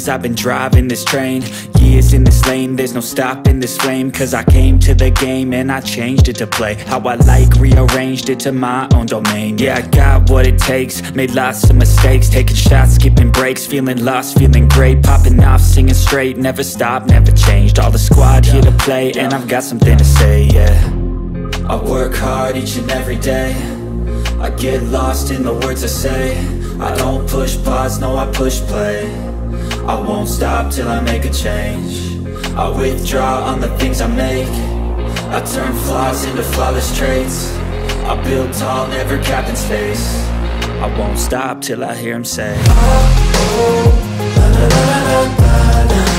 veins, I've been driving this train. Years in this lane, there's no stopping this flame. Cause I came to the game and I changed it to play how I like, rearranged it to my own domain. Yeah, I got what it takes, made lots of mistakes, taking shots, skipping breaks, feeling lost, feeling great, popping off, singing straight, never stopped, never changed. All the squad here to play, and I've got something to say, yeah. I work hard each and every day, I get lost in the words I say. I don't push pause, no I push play. I won't stop till I make a change. I withdraw on the things I make. I turn flaws into flawless traits. I build tall, never capped in space. I won't stop till I hear him say, oh, oh, la, la, la, la, la, la.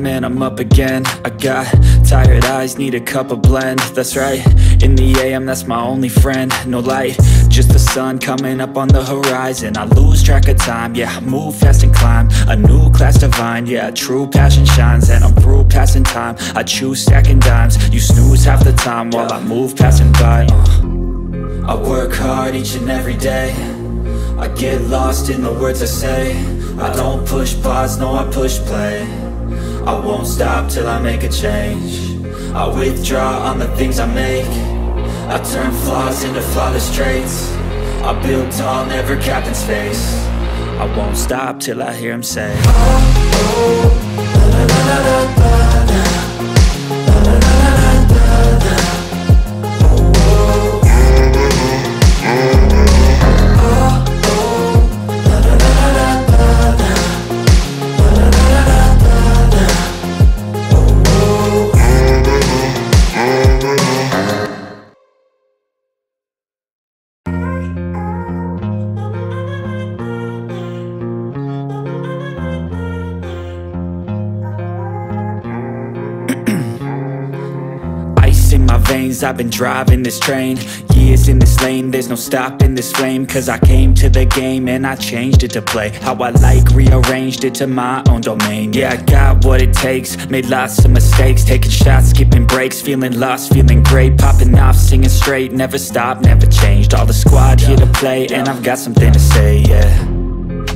And I'm up again. I got tired eyes, need a cup of blend. That's right, in the AM, that's my only friend. No light, just the sun coming up on the horizon. I lose track of time, yeah, I move fast and climb a new class divine, yeah, true passion shines. And I'm through passing time, I choose stacking dimes. You snooze half the time while I move passing by. I work hard each and every day, I get lost in the words I say. I don't push pause, no I push play. I won't stop till I make a change. I withdraw on the things I make. I turn flaws into flawless traits. I build tall, never capped in space. I won't stop till I hear him say, oh, oh, la, la, la, la, la, la. I've been driving this train, years in this lane, there's no stopping this flame. Cause I came to the game and I changed it to play how I like, rearranged it to my own domain. Yeah, I got what it takes, made lots of mistakes, taking shots, skipping breaks, feeling lost, feeling great, popping off, singing straight, never stopped, never changed. All the squad here to play, and I've got something to say, yeah.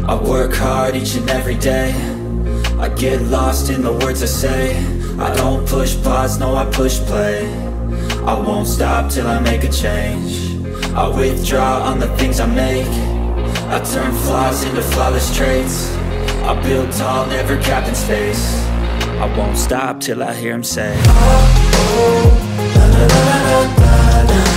I work hard each and every day, I get lost in the words I say. I don't push pause, no I push play. I won't stop till I make a change. I withdraw on the things I make. I turn flaws into flawless traits. I build tall, never capped in space. I won't stop till I hear him say, oh, oh, la, la, la, la, la, la.